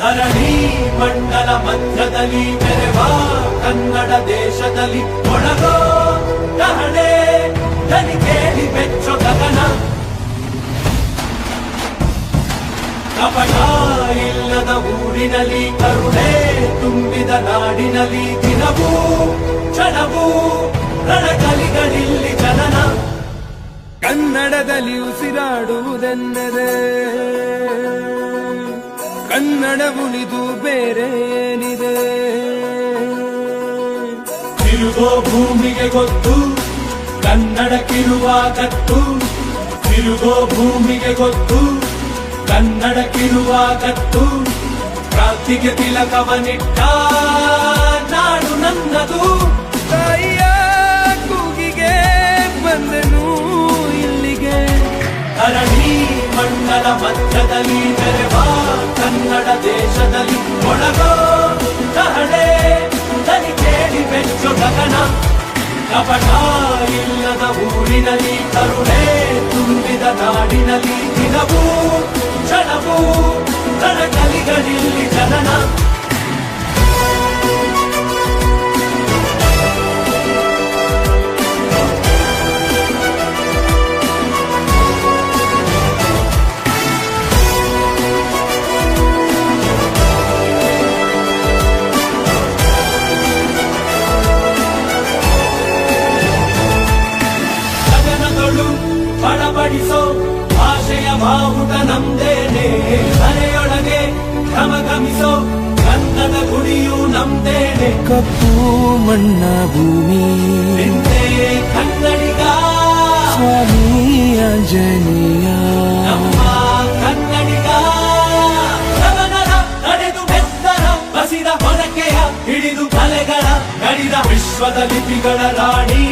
ಧರಣಿ ಮಂಡಲ ಮಧ್ಯದಲ್ಲಿ ಮೆರೆವ ಕನ್ನಡ ದೇಶದಲ್ಲಿ ಒಳಗೋ ಕಹಳೆ ದನಿ ಕೇಳಿ ಬೆಚ್ಚೋ ಗಗನ ಕಪಟ ಇಲ್ಲದ ಊರಿನಲ್ಲಿ ಕರುಣೆ ತುಂಬಿದ ನಾಡಿನಲ್ಲಿ ದಿನವೂ ಕ್ಷಣವೂ ರಣಕಲಿಗಳಿಲ್ಲಿ ಜನನ ಕನ್ನಡದಲ್ಲಿ ಉಸಿರಾಡುವುದೆಂದರೆ ಕನ್ನಡ ಉಳಿದು ಬೇರೇನಿದೆ. ತಿರುಗೋ ಭೂಮಿಗೆ ಗೊತ್ತು ಕನ್ನಡಕ್ಕಿರುವ ಗತ್ತು, ತಿರುಗೋ ಭೂಮಿಗೆ ಗೊತ್ತು ಕನ್ನಡಕ್ಕಿರುವ ಗತ್ತು. ಕ್ರಾಂತಿಗೆ ತಿಲಕವನಿಟ್ಟ ನಾಡು ನನ್ನದು. ತಾಯಿಯ ಕೂಗಿಗೆ ಬಂದನು ಇಲ್ಲಿಗೆ. ಧರಣಿ ಮಂಡಲ ಮಧ್ಯದಲ್ಲಿ ಮೆರೆವ ಕನ್ನಡ ದೇಶದಲ್ಲಿ ಒಳಗೋ ಕಹಳೆ ದನಿ ಕೇಳಿ ಬೆಚ್ಚೋ ಗಗನ. ಕಪಟ ಇಲ್ಲದ ಊರಿನಲ್ಲಿ ಕರುಣೆ ತುಂಬಿದ ನಾಡಿನಲ್ಲಿ ದಿನವೂ ಕ್ಷಣವೂ ರಣಕಲಿಗಳಿಲ್ಲಿ ಜನನ. ಬಡಬಡಿಸೋ ಭಾಷೆಯ ಬಾವುಟ ನಮ್ದೇನೆ, ಮನೆಯೊಳಗೆ ಘಮಘಮಿಸೋ ಗಂಧದ ಗುಡಿಯು ನಮ್ದೇನೆ. ಕಪ್ಪು ಮಣ್ಣ ಭೂಮಿ ನಿಂದೆ ಕನ್ನಡಿಗ ಸ್ವಾಮಿ ಆಂಜನೇಯ. ನಮ್ಮ ಕನ್ನಡಿಗ ಗಗನದ ನಡೆದು ಬೆತ್ತರ ಬಸಿದ ಹೊರಕೆಯ ಹಿಡಿದು ಕಲೆಗಳ ಗಡಿದ ವಿಶ್ವದ ಲಿಪಿಗಳ ರಾಣಿ,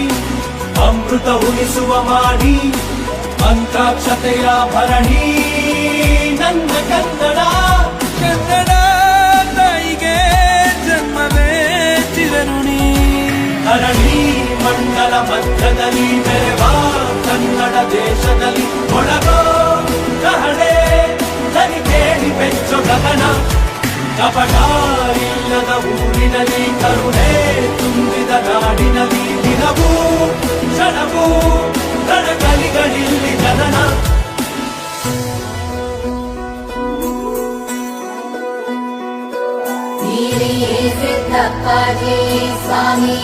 ಅಮೃತ ಉಳಿಸುವ ಮಾಡಿ ಮಂತ್ರಾಕ್ಷತೆಯ ಭರಣಿ ನನ್ನ ಕನ್ನಡ. ಕನ್ನಡ ತಾಯಿಗೆ ಜನ್ಮವೇ ಚಿರಋಣಿ. ಧರಣಿ ಮಂಡಲ ಮಧ್ಯದಲ್ಲಿ ಮೆರೆವ ಕನ್ನಡ ದೇಶದಲ್ಲಿ ಒಳಗೋ ಕಹಳೆ ದನಿ ಕೇಳಿ ಬೆಚ್ಚೋ ಗಗನ. ಕಪಟ ಇಲ್ಲದ ಊರಿನಲ್ಲಿ ಕರುಣೆ ತುಂಬಿದ ನಾಡಿನಲ್ಲಿ ದಿನವೂ ಕ್ಷಣವೂ ರಣಕಲಿಗಳಿಲ್ಲಿ ಜನನ. ಸಿದ್ದಪ್ಪಾಜಿ ಸ್ವಾಮಿ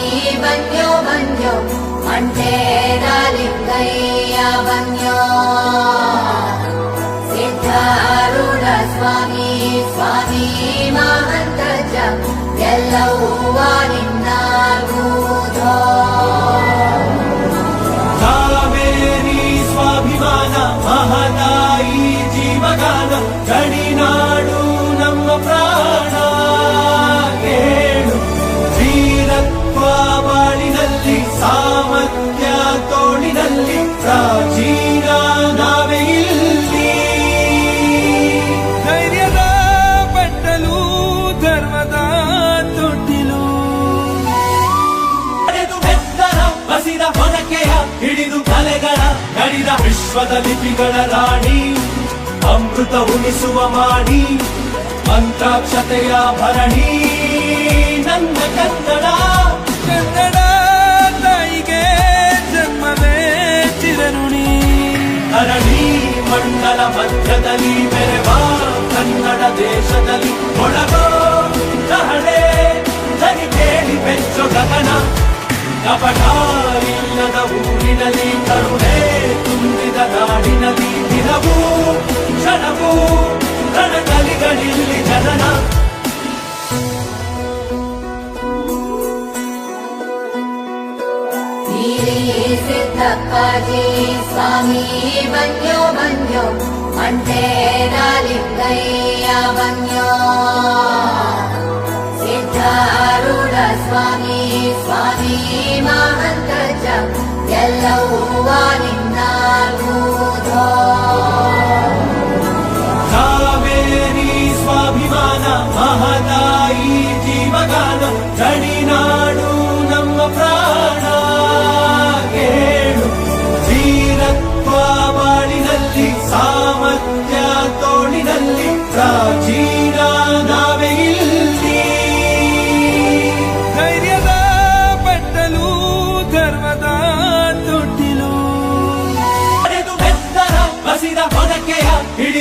ಬನ್ಯೋ ಬನ್ಯೋ ಮಂಟೇರ ಲಿಂಗಯ್ಯ ಬನ್ಯೋ. ಸಿದ್ಧಾರೂಢ ಸ್ವಾಮಿ ಸ್ವಾಮಿ ಮಹಂತಜ ಎಲ್ಲವೂ ನಿನ್ನ ಗೂಢೋ. ಕಾವೇರಿ ಸ್ವಾಭಿಮಾನ ಮಹದಾಯಿ ಜೀವಗಾನ, ಗಡಿನಾಡು ನಮ್ಮ ಪ್ರಾಣ. ಕೇಳು ವೀರತ್ವ ಬಾಳಿನಲ್ಲಿ ಸಾಮರ್ಥ್ಯ ತೋಳಿನಲ್ಲಿ ಪ್ರಾಚೀನ ನಾವೇ ಇಲ್ಲಿ. ಧೈರ್ಯದ ಬಟ್ಟಲು ಧರ್ಮದ ತೊಟ್ಟಿಲು. ನಡೆದು ಬೆತ್ತರ ಬಸಿದ ಹೊರಕೆಯ ಹಿಡಿದು ಕಲೆಗಳ ಗಡಿದ ವಿಶ್ವದ ಲಿಪಿಗಳ ರಾಣಿ, ಅಮೃತ ಉಳಿಸುವ ಮಾಡಿ ಮಂತ್ರಾಕ್ಷತೆಯ ಭರಣಿ ನನ್ನ ಕನ್ನಡ. ಕನ್ನಡ ತಾಯಿಗೆ ಜನ್ಮವೇ ಚಿರಋಣಿ. ಧರಣಿ ಮಂಡಲ ಮಧ್ಯದಲ್ಲಿ ಮೆರೆವ ಕನ್ನಡ ದೇಶದಲ್ಲಿ ಒಳಗೋ ಕಹಳೆ ದನಿ ಕೇಳಿ ಬೆಚ್ಚೋ ಗಗನ. ಕಪಟ ಇಲ್ಲದ ಊರಿನಲ್ಲಿ ಕರುಣೆ ತುಂಬಿದ ನಾಡಿನಲ್ಲಿ ದಿನವೂ ಕ್ಷಣವೂ ರಣಕಲಿಗಳಿಲ್ಲಿ ಜನನ. ಸಿದ್ದಪ್ಪಾಜಿ ಸ್ವಾಮಿ ಬನ್ಯೋ ಬನ್ಯೋ ಮಂಟೇರ ಲಿಂಗಯ್ಯ ಬನ್ಯೋ. ಸಿದ್ಧಾರೂಢ ಸ್ವಾಮಿ ಸ್ವಾಮಿ ಮಹಂತಜ ಎಲ್ಲವೂ ನಿನ್ನ ಗೂಢೋ. ಕಾವೇರಿ ಸ್ವಾಭಿಮಾನ ಮಹದಾಯಿ ಜೀವಗಾನ, ಗಡಿನಾಡು ನಮ್ಮ ಪ್ರಾಣ. ಕೇಳು ವೀರತ್ವ ಬಾಳಿನಲ್ಲಿ ಸಾಮರ್ಥ್ಯ ತೋಳಿನಲ್ಲಿ ಪ್ರಾಚೀನ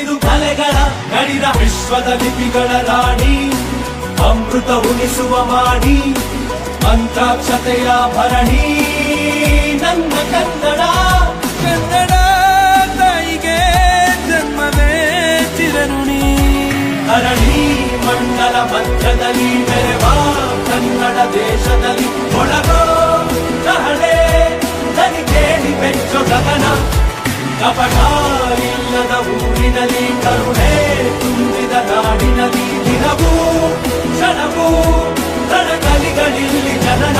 ಇದು ಕಲೆಗಳ ಗಡಿರ ವಿಶ್ವದ ಲಿಪಿಗಳ ರಾಣಿ ಅಮೃತ ಉಣಿಸುವ ಮಾಡಿ ಮಂತ್ರಾಕ್ಷತೆಯ ಭರಣಿ ನನ್ನ ಕನ್ನಡ. ಕನ್ನಡ ತಾಯಿಗೆ ಜನ್ಮವೇ ಚಿರಋಣಿ. ಧರಣಿ ಮಂಡಲ ಮಧ್ಯದಲ್ಲಿ ಬೆರೆವ ಕನ್ನಡ ದೇಶದಲ್ಲಿ ಒಳಗೋ ಕಹಳೆ ದನಿ ಕೇಳಿ ಬೆಚ್ಚು ಗಗನ. ಕಪಟ ಇಲ್ಲದ ಊರಿನಲ್ಲಿ ಕರುಣೆ ತುಂಬಿದ ನಾಡಿನಲ್ಲಿ ದಿನವೂ ಕ್ಷಣವೂ ರಣಕಲಿಗಳಿಲ್ಲಿ ಜನನ.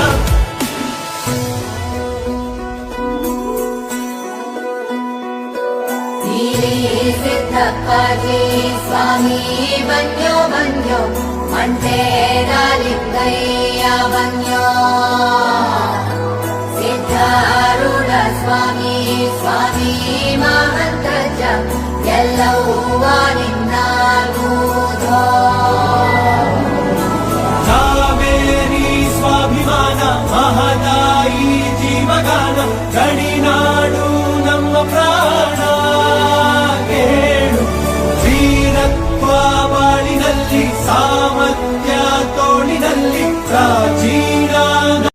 ಸಿದ್ದಪ್ಪಾಜಿ ಸ್ವಾಮಿ ಬನ್ಯೋ ಬನ್ಯೋ ಮಂಟೇರ ಲಿಂಗಯ್ಯ ಬನ್ಯೋ.